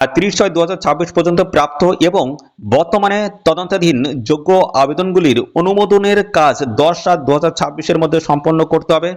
30/6/2026 পর্যন্ত প্রাপ্ত এবং বর্তমানে তদন্তাধীন যোগ্য আবেদনগুলির অনুমোদনের কাজ 10/7/2026 মধ্যে সম্পন্ন করতে হবে,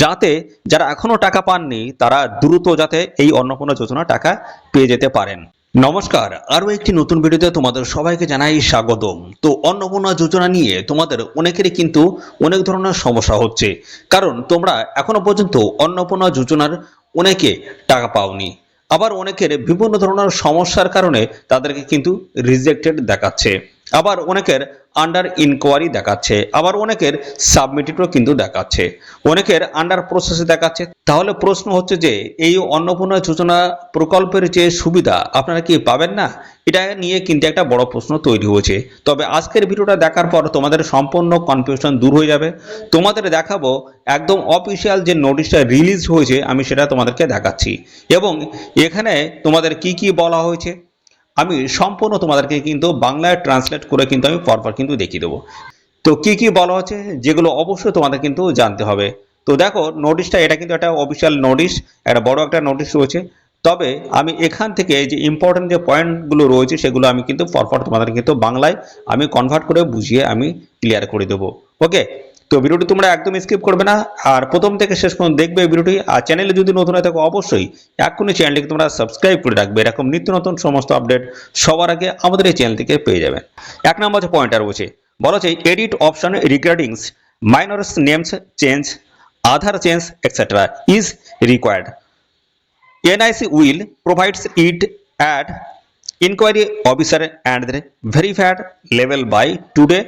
যাতে যারা এখনো টাকা পাননি তারা দ্রুত যাতে এই অন্নপূর্ণা যোজনা টাকা পেয়ে যেতে পারেন। নমস্কার, আরও একটি নতুন ভিডিওতে তোমাদের সবাইকে জানাই স্বাগতম। তো অন্নপূর্ণা যোজনা নিয়ে তোমাদের অনেকেরই কিন্তু অনেক ধরনের সমস্যা হচ্ছে, কারণ তোমরা এখনো পর্যন্ত অন্নপূর্ণা যোজনার অনেকে টাকা পাওনি। আবার অনেকের বিভিন্ন ধরনের সমস্যার কারণে তাদেরকে কিন্তু রিজেক্টেড দেখাচ্ছে, আবার অনেকের আন্ডার ইনকোয়ারি দেখাচ্ছে, আবার অনেকের সাবমিটেডও কিন্তু দেখাচ্ছে, অনেকের আন্ডার প্রসেসে দেখাচ্ছে। তাহলে প্রশ্ন হচ্ছে যে এই অন্নপূর্ণা যোজনা প্রকল্পের যে সুবিধা আপনারা কি পাবেন না? এটা নিয়ে কিন্তু একটা বড় প্রশ্ন তৈরি হয়েছে। তবে আজকের ভিডিওটা দেখার পর তোমাদের সম্পূর্ণ কনফিউশন দূর হয়ে যাবে। তোমাদের দেখাবো একদম অফিসিয়াল যে নোটিশটা রিলিজ হয়েছে, আমি সেটা তোমাদেরকে দেখাচ্ছি, এবং এখানে তোমাদের কি কি বলা হয়েছে আমি সম্পূর্ণ তোমাদেরকে কিন্তু বাংলায় ট্রান্সলেট করে কিন্তু আমি পরপর কিন্তু দেখিয়ে দেবো। তো কি কি বলা হচ্ছে যেগুলো অবশ্যই তোমাদের কিন্তু জানতে হবে। তো দেখো নোটিশটা, এটা কিন্তু একটা অফিসিয়াল নোটিশ, একটা বড় একটা নোটিশ রয়েছে। তবে আমি এখান থেকে যে ইম্পর্টেন্ট যে পয়েন্টগুলো রয়েছে সেগুলো আমি কিন্তু পরপর তোমাদের কিন্তু বাংলায় আমি কনভার্ট করে বুঝিয়ে আমি ক্লিয়ার করে দেবো। ওকে, তো ভিডিওটি তোমরা একদম স্কিপ করবে না, আর প্রথম থেকে শেষ পর্যন্ত দেখবে ভিডিওটি। আর চ্যানেলে যদি নতুন হয়ে থাকো অবশ্যই এখনই চ্যানেলটিকে তোমরা সাবস্ক্রাইব করে রাখবে, এরকম নিত্য নতুন সমস্ত আপডেট সবার আগে আমাদের এই চ্যানেল থেকে পেয়ে যাবেন। এক নম্বর যে পয়েন্টটা রয়েছে, বলা হচ্ছে edit option regarding minors names change, Aadhaar change et cetera is required. NIC will provides it at inquiry officer and the verified level by today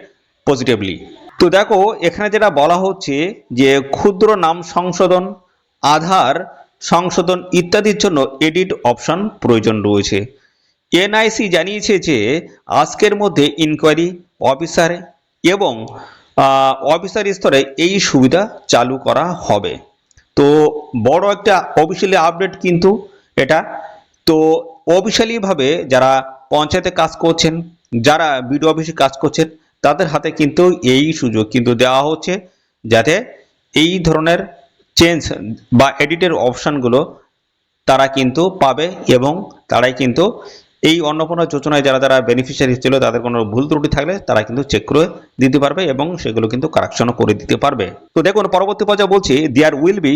positively. তো দেখো এখানে যেটা বলা হচ্ছে যে ক্ষুদ্র নাম সংশোধন, আধার সংশোধন ইত্যাদির জন্য এডিট অপশন প্রয়োজন রয়েছে। NIC জানিয়েছে যে আজকের মধ্যে ইনকোয়ারি অফিসার এবং অফিসার স্তরে এই সুবিধা চালু করা হবে। তো বড় একটা অফিসিয়ালি আপডেট কিন্তু এটা। তো অফিসিয়ালিভাবে যারা পঞ্চায়েতে কাজ করছেন, যারা বিডিও অফিসে কাজ করছেন, তাদের হাতে কিন্তু এই সুযোগ কিন্তু দেওয়া হচ্ছে, যাতে এই ধরনের চেঞ্জ বা এডিটের অপশানগুলো তারা কিন্তু পাবে, এবং তারাই কিন্তু এই অন্নপূর্ণা যোজনায় যারা যারা বেনিফিশিয়ারি ছিল তাদের কোনো ভুল ত্রুটি থাকলে তারা কিন্তু চেক করে দিতে পারবে এবং সেগুলো কিন্তু কারেকশনও করে দিতে পারবে। তো দেখুন পরবর্তী পর্যায়ে বলছি, there will be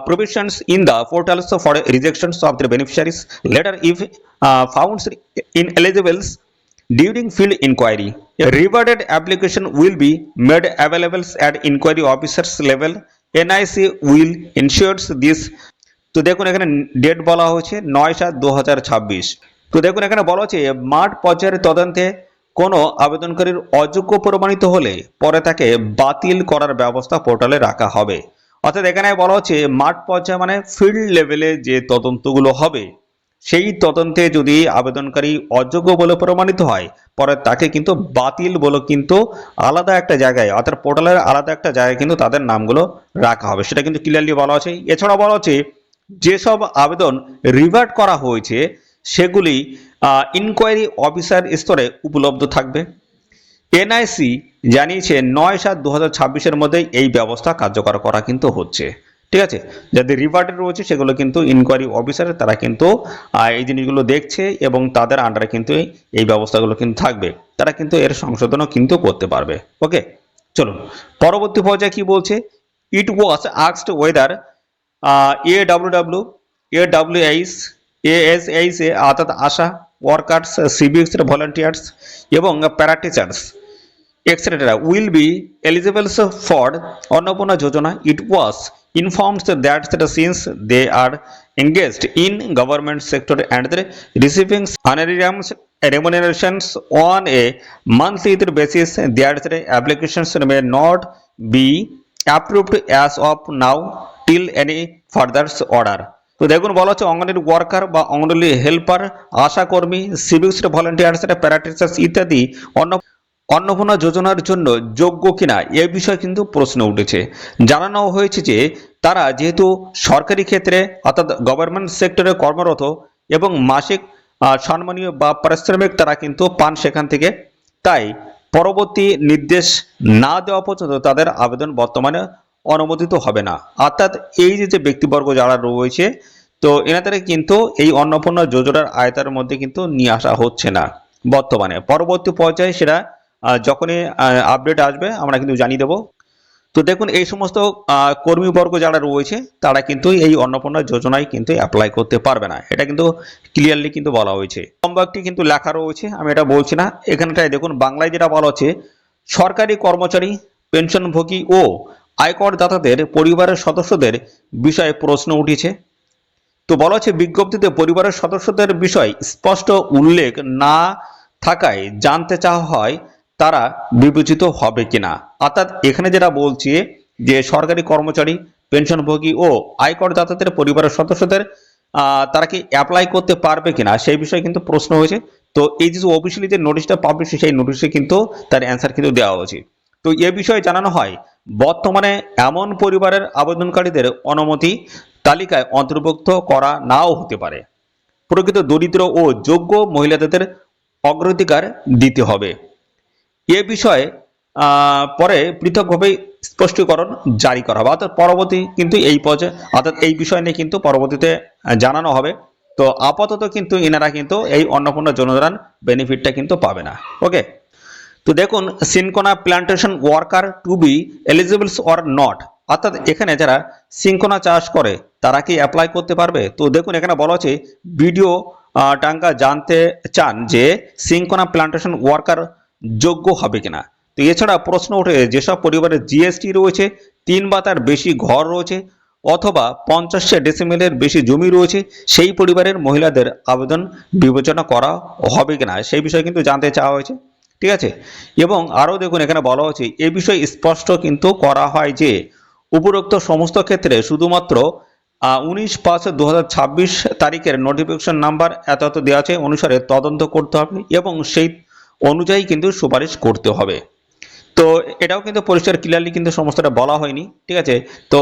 provisions in the portals for rejections of the beneficiaries later if found ineligible during field inquiry. A rewarded application will be made available at inquiry officers level. NIC will ensure this. তো দেখুন এখানে date বলা হয়েছে 9/7/2026। তো দেখুন এখানে বলা হচ্ছে মাঠ পর্যায়ের তদন্তে কোনো আবেদনকারীর অযোগ্য প্রমাণিত হলে পরে তাকে বাতিল করার ব্যবস্থা পোর্টালে রাখা হবে। অর্থাৎ এখানে বলা হচ্ছে মাঠ পর্যায়ে মানে ফিল্ড লেভেলে যে তদন্তগুলো হবে, সেই তদন্তে যদি আবেদনকারী অযোগ্য বলে প্রমাণিত হয় পরে তাকে কিন্তু বাতিল বলে কিন্তু আলাদা একটা জায়গায়, অর্থাৎ পোর্টালের আলাদা একটা জায়গায় কিন্তু তাদের নামগুলো রাখা হবে, সেটা কিন্তু ক্লিয়ারলি বলা আছে। এছাড়া বলা হচ্ছে যেসব আবেদন রিভার্ট করা হয়েছে সেগুলি ইনকোয়ারি অফিসার স্তরে উপলব্ধ থাকবে। NIC জানিয়েছে 9/7/2026 মধ্যে এই ব্যবস্থা কার্যকর করা কিন্তু হচ্ছে। ঠিক আছে, যাদের রিভার্টেড রয়েছে সেগুলো কিন্তু ইনকোয়ারি অফিসার তারা কিন্তু এই জিনিসগুলো দেখছে এবং তাদের আন্ডারে কিন্তু এই ব্যবস্থাগুলো কিন্তু থাকবে, তারা কিন্তু এর সংশোধনও কিন্তু করতে পারবে। ওকে, চলুন পরবর্তী পর্যায়ে কি বলছে। It was asked whether AWW, AWS, ASA অর্থাৎ আশা ওয়ার্কার্স, সিভিক্স ভলান্টিয়ার্স এবং প্যারাটিচার্স etc. will be eligible for Annapurna Yojana. It was informed that since they are engaged in government sector and receiving honorarium remunerations on a monthly basis, their applications may not be approved as of now till any further order. তো দেখুন বলা হচ্ছে anganwadi worker বা anganwadi helper, আশাকর্মী, civics volunteers, প্যারাটিচার্স ইত্যাদি অন্নপূর্ণা যোজনার জন্য যোগ্য কিনা এ বিষয়ে কিন্তু প্রশ্ন উঠেছে। জানানো হয়েছে যে তারা যেহেতু সরকারি ক্ষেত্রে অর্থাৎ গভর্নমেন্ট সেক্টরে কর্মরত এবং মাসিক সম্মানীয় বা পারিশ্রমিক তারা কিন্তু পান সেখান থেকে, তাই পরবর্তী নির্দেশ না দেওয়া পর্যন্ত তাদের আবেদন বর্তমানে অনুমোদিত হবে না। অর্থাৎ এই যে ব্যক্তিবর্গ যারা রয়েছে তো এনাদের কিন্তু এই অন্নপূর্ণা যোজনার আয়তার মধ্যে কিন্তু নিয়ে আসা হচ্ছে না বর্তমানে। পরবর্তী পর্যায়ে সেটা যখনই আপডেট আসবে আমরা কিন্তু জানিয়ে দেবো। তো দেখুন এই সমস্ত কর্মীবর্গ যারা রয়েছে তারা কিন্তু এই অন্নপূর্ণা যোজনায় কিন্তু অ্যাপ্লাই করতে পারবে না, এটা কিন্তু ক্লিয়ারলি কিন্তু বলা হয়েছে। নম্বরটি কিন্তু লেখা রয়েছে, আমি এটা বলছি না। এখানটায় দেখুন বাংলায় যেটা বলা হচ্ছে, সরকারি কর্মচারী, পেনশনভোগী ও আয়করদাতাদের পরিবারের সদস্যদের বিষয়ে প্রশ্ন উঠেছে। তো বলা হচ্ছে বিজ্ঞপ্তিতে পরিবারের সদস্যদের বিষয় স্পষ্ট উল্লেখ না থাকায় জানতে চাওয়া হয় তারা বিবেচিত হবে কিনা। অর্থাৎ এখানে যেটা বলছে যে সরকারি কর্মচারী, পেনশনভোগী ও আয়করদাতাদের পরিবারের সদস্যদের তারা কি অ্যাপ্লাই করতে পারবে কিনা সেই বিষয়ে কিন্তু প্রশ্ন হয়েছে। তো এই যে অফিসিয়ালি যে নোটিশটা পাবলিশ সেই নোটিশে কিন্তু তার অ্যান্সার কিন্তু দেওয়া হয়েছে। তো এ বিষয়ে জানানো হয় বর্তমানে এমন পরিবারের আবেদনকারীদের অনুমতি তালিকায় অন্তর্ভুক্ত করা নাও হতে পারে। প্রকৃত দরিদ্র ও যোগ্য মহিলাদের অগ্রাধিকার দিতে হবে। এ বিষয়ে পরে পৃথকভাবে স্পষ্টীকরণ জারি করা হবে, অর্থাৎ পরবর্তী কিন্তু এই পর্যায়ে অর্থাৎ এই বিষয় নিয়ে কিন্তু পরবর্তীতে জানানো হবে। তো আপাতত কিন্তু এনারা কিন্তু এই অন্নপূর্ণা যোজনার বেনিফিটটা কিন্তু পাবে না। ওকে, তো দেখুন cinchona plantation worker to be eligibles or not, অর্থাৎ এখানে যারা সিনকোনা চাষ করে তারা কি অ্যাপ্লাই করতে পারবে। তো দেখুন এখানে বলা হচ্ছে ভিডিও টাঙ্কা জানতে চান যে সিনকোনা প্ল্যান্টেশন ওয়ার্কার যোগ্য হবে কিনা। তো এছাড়া প্রশ্ন ওঠে যেসব পরিবারের জিএসটি রয়েছে, 3 বা তার বেশি ঘর রয়েছে অথবা 50 ডেসিমেলের বেশি জমি রয়েছে সেই পরিবারের মহিলাদের আবেদন বিবেচনা করা হবে কিনা সেই বিষয়ে কিন্তু জানতে চাওয়া হয়েছে। ঠিক আছে, এবং আরও দেখুন এখানে বলা হচ্ছে এ বিষয়ে স্পষ্ট কিন্তু করা হয় যে উপরোক্ত সমস্ত ক্ষেত্রে শুধুমাত্র 19/5/2026 তারিখের নোটিফিকেশন নাম্বার এত এত দেওয়া আছে অনুসারে তদন্ত করতে হবে এবং সেই অনুযায়ী কিন্তু সুপারিশ করতে হবে। তো এটাও কিন্তু পরিষ্কার ক্লিয়ারলি কিন্তু সমস্তটা বলা হয়নি। ঠিক আছে, তো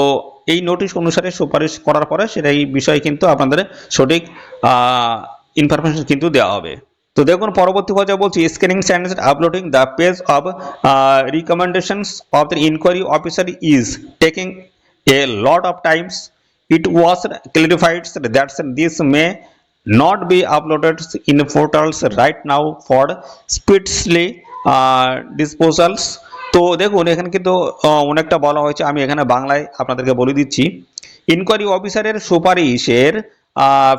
এই নোটিশ অনুসারে সুপারিশ করার পরে সেটা এই বিষয়ে কিন্তু আপনাদের সঠিক ইনফরমেশন কিন্তু দেওয়া হবে। তো দেখুন পরবর্তী পর্যায়ে বলছি scanning and uploading the page of recommendations of the inquiry officer is taking a lot of times. It was clarified that this may not be uploaded in portals right now for speedily disposals. তো দেখুন এখানে কিন্তু অনেকটা বলা হয়েছে, আমি এখানে বাংলায় আপনাদেরকে বলে দিচ্ছি। ইনকোয়ারি অফিসারের সুপারিশের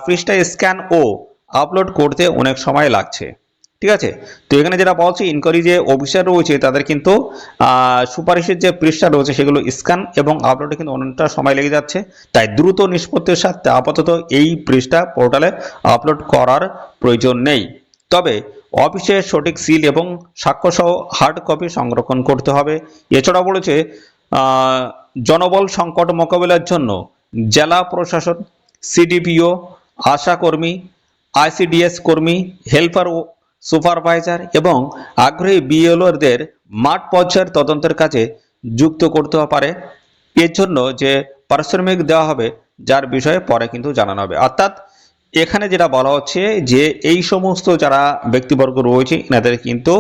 পৃষ্ঠা স্ক্যান ও আপলোড করতে অনেক সময় লাগছে। ঠিক আছে, তো এখানে যেটা বলছি ইনকোয়ারি যে অফিসার রয়েছে তাদের কিন্তু সুপারিশের যে পৃষ্ঠা রয়েছে সেগুলো স্ক্যান এবং আপলোডে কিন্তু অনেকটা সময় লেগে যাচ্ছে। তাই দ্রুত নিষ্পত্তির সাথে আপাতত এই পৃষ্ঠা পোর্টালে আপলোড করার প্রয়োজন নেই, তবে অফিসে সঠিক সিল এবং সাক্ষ্যসহ হার্ড কপি সংরক্ষণ করতে হবে। এছাড়া বলেছে জনবল সংকট মোকাবিলার জন্য জেলা প্রশাসন, সিডিপিও, আশাকর্মী, আইসিডিএস কর্মী, হেল্পার ও সুপারভাইজার এবং আগ্রহী বিএলওদের মাঠ পর্যায়ের তদন্তের কাজে যুক্ত করতে পারে। এর জন্য যে পারিশ্রমিক দেওয়া হবে যার বিষয়ে পরে কিন্তু জানানো হবে। অর্থাৎ এখানে যেটা বলা হচ্ছে যে এই সমস্ত যারা ব্যক্তিবর্গ রয়েছে এনাদের কিন্তু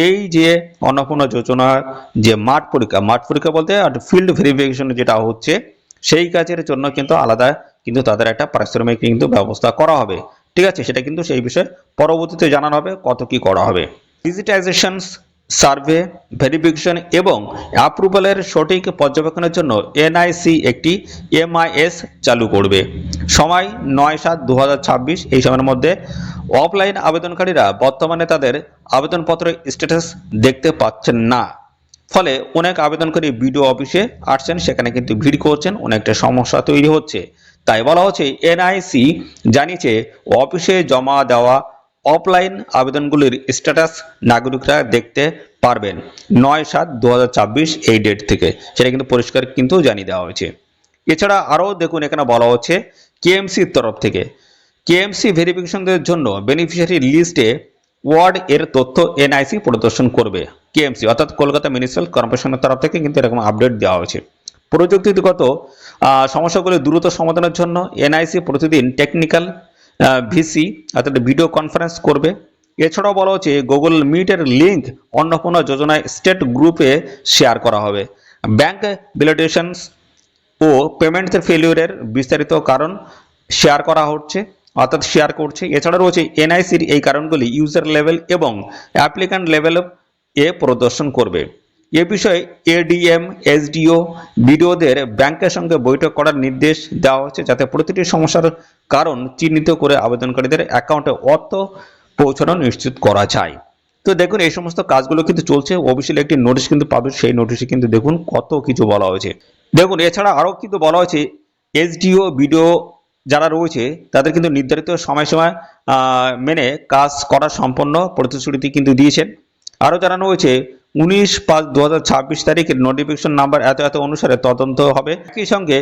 এই যে অন্নপূর্ণা যোজনার যে মাঠ পরীক্ষা বলতে ফিল্ড ভেরিফিকেশন যেটা হচ্ছে সেই কাজের জন্য কিন্তু আলাদা কিন্তু তাদের একটা পারিশ্রমিক কিন্তু ব্যবস্থা করা হবে। ঠিক আছে, সেটা কিন্তু সেই বিষয়ে পরবর্তীতে জানানো হবে কত কি করা হবে। ডিজিটাইজেশন, সার্ভে, ভেরিফিকেশন এবং অ্যাপ্রুভালের সঠিক পর্যবেক্ষণের জন্য এনআইসি একটি এমআইএস চালু করবে। সময় 9/7/2026। এই সময়ের মধ্যে অফলাইন আবেদনকারীরা বর্তমানে তাদের আবেদনপত্রের স্ট্যাটাস দেখতে পাচ্ছেন না, ফলে অনেক আবেদনকারী বিডিও অফিসে আসছেন, সেখানে কিন্তু ভিড় করছেন, অনেকটা সমস্যা তৈরি হচ্ছে। তাই বলা হচ্ছে এনআইসি জানিয়েছে অফিসে জমা দেওয়া অফলাইন আবেদনগুলির স্ট্যাটাস নাগরিকরা দেখতে পারবেন 9/7/2026 এই ডেট থেকে, সেটা কিন্তু পরিষ্কার কিন্তু জানিয়ে দেওয়া হয়েছে। এছাড়া আরও দেখুন এখানে বলা হচ্ছে কেএমসির তরফ থেকে কেএমসি ভেরিফিকেশনের জন্য বেনিফিশিয়ারি লিস্টে ওয়ার্ড এর তথ্য এনআইসি প্রদর্শন করবে। কেএমসি অর্থাৎ কলকাতা মিউনিসিপ্যাল কর্পোরেশনের তরফ থেকে কিন্তু এরকম আপডেট দেওয়া হয়েছে। প্রযুক্তিগত সমস্যাগুলি দ্রুত সমাধানের জন্য এনআইসি প্রতিদিন টেকনিক্যাল ভিসি অর্থাৎ ভিডিও কনফারেন্স করবে। এছাড়াও বলা হচ্ছে গুগল মিটের লিঙ্ক অন্নপূর্ণা যোজনায় স্টেট গ্রুপে শেয়ার করা হবে। ব্যাংক ভ্যালিডেশনস ও পেমেন্ট ফেলিওরের বিস্তারিত কারণ শেয়ার করা হচ্ছে, অর্থাৎ শেয়ার করছে। এছাড়া রয়েছে এনআইসির এই কারণগুলি ইউজার লেভেল এবং অ্যাপ্লিক্যান্ট লেভেল এ প্রদর্শন করবে। এ বিষয়ে এডিএম, এসডিও, বিডিওদের ব্যাংকের সঙ্গে বৈঠক করার নির্দেশ দেওয়া হচ্ছে, যাতে প্রতিটি সমস্যার কারণ চিহ্নিত করে আবেদনকারীদের অ্যাকাউন্টে অর্থ পৌঁছানো নিশ্চিত করা যায়। তো দেখুন এই সমস্ত কাজগুলো কিন্তু চলছে। অফিসিয়ালি একটি নোটিশ কিন্তু পাবে, সেই নোটিশে কিন্তু দেখুন কত কিছু বলা হয়েছে। দেখুন এছাড়া আরও কিন্তু বলা হয়েছে এসডিও, বিডিও যারা রয়েছে তাদের কিন্তু নির্ধারিত সময়সীমা মেনে কাজ করা সম্পন্ন প্রতিশ্রুতি কিন্তু দিয়েছেন। আরও জানানো হয়েছে 19/5/2026 তারিখের নোটিফিকেশন নাম্বার এত এত অনুসারে তদন্ত হবে। একই সঙ্গে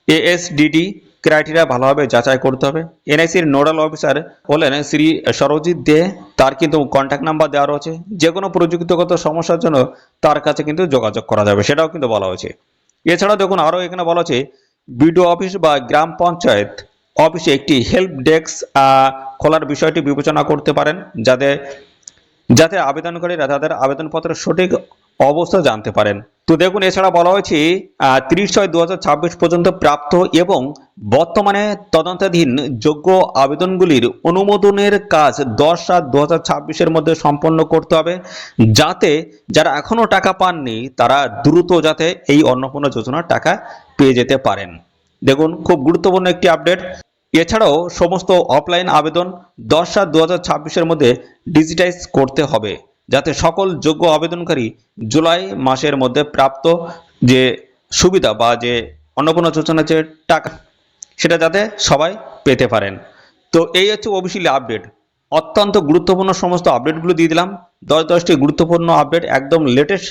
এএসডিডি ক্রাইটেরিয়া ভালোভাবে যাচাই করতে হবে। এনআইসির নোডাল অফিসার হলেন শ্রী সরজিৎ দে, তার কিন্তু কন্ট্যাক্ট নাম্বার দেওয়া রয়েছে। যে কোনো প্রযুক্তিগত সমস্যার জন্য তার কাছে কিন্তু যোগাযোগ করা যাবে, সেটাও কিন্তু বলা হয়েছে। এছাড়াও দেখুন আরও এখানে বলা হচ্ছে বিডিও অফিস বা গ্রাম পঞ্চায়েত অফিসে একটি হেল্প ডেস্ক খোলার বিষয়টি বিবেচনা করতে পারেন, যাতে যাতে আবেদনকারীরা তাদের আবেদনপত্রের সঠিক অবস্থা জানতে পারেন। তো দেখুন এছাড়া বলা হয়েছে 30/6/2026 পর্যন্ত প্রাপ্ত এবং বর্তমানে তদন্তাধীন যোগ্য আবেদনগুলির অনুমোদনের কাজ 10/7/2026 মধ্যে সম্পন্ন করতে হবে, যাতে যারা এখনো টাকা পাননি তারা দ্রুত যাতে এই অন্নপূর্ণা যোজনার টাকা পেয়ে যেতে পারেন। দেখুন খুব গুরুত্বপূর্ণ একটি আপডেট। এছাড়াও সমস্ত অফলাইন আবেদন 10/7/2026 মধ্যে ডিজিটাইজ করতে হবে, যাতে সকল যোগ্য আবেদনকারী জুলাই মাসের মধ্যে প্রাপ্ত যে সুবিধা বা যে অন্নপূর্ণা যোজনার যে টাকা সেটা যাতে সবাই পেতে পারেন। তো এই হচ্ছে অফিসিয়ালি আপডেট। অত্যন্ত গুরুত্বপূর্ণ সমস্ত আপডেটগুলো দিয়ে দিলাম। 10টি গুরুত্বপূর্ণ আপডেট একদম লেটেস্ট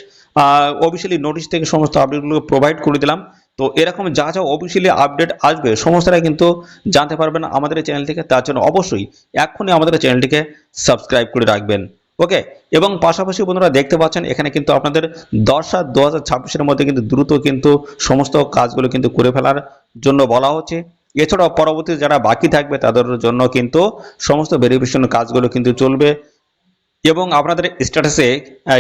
অফিসিয়ালি নোটিশ থেকে সমস্ত আপডেটগুলো প্রোভাইড করে দিলাম। তো এরকম যা যা অফিসিয়ালি আপডেট আসবে সমস্তটাই কিন্তু জানতে পারবেন আমাদের এই চ্যানেল থেকে। তার জন্য অবশ্যই এক্ষুনি আমাদের চ্যানেলটিকে সাবস্ক্রাইব করে রাখবেন। ওকে, এবং পাশাপাশি বন্ধুরা দেখতে পাচ্ছেন এখানে কিন্তু আপনাদের 10/7/2026 মধ্যে কিন্তু দ্রুত কিন্তু সমস্ত কাজগুলো কিন্তু করে ফেলার জন্য বলা হচ্ছে। এছাড়াও পরবর্তী যারা বাকি থাকবে তাদের জন্য কিন্তু সমস্ত ভেরিফিকেশন কাজগুলো কিন্তু চলবে, এবং আপনাদের স্ট্যাটাসে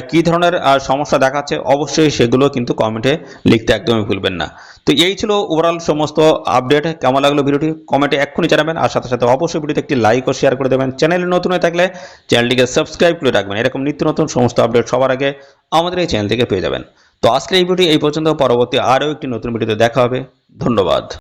কি ধরনের সমস্যা দেখাচ্ছে অবশ্যই সেগুলো কিন্তু কমেন্টে লিখতে একদমই ভুলবেন না। তো এই ছিল ওভারঅল সমস্ত আপডেট। কেমন লাগলো ভিডিওটি কমেন্টে এক্ষুনি জানাবেন, আর সাথে সাথে অবশ্যই ভিডিওতে একটি লাইক ও শেয়ার করে দেবেন। চ্যানেলে নতুন হয়ে থাকলে চ্যানেলটিকে সাবস্ক্রাইব করে রাখবেন, এরকম নিত্য নতুন সমস্ত আপডেট সবার আগে আমাদের এই চ্যানেল থেকে পেয়ে যাবেন। তো আজকের এই ভিডিও এই পর্যন্ত, পরবর্তী আরও একটি নতুন ভিডিওতে দেখা হবে। ধন্যবাদ।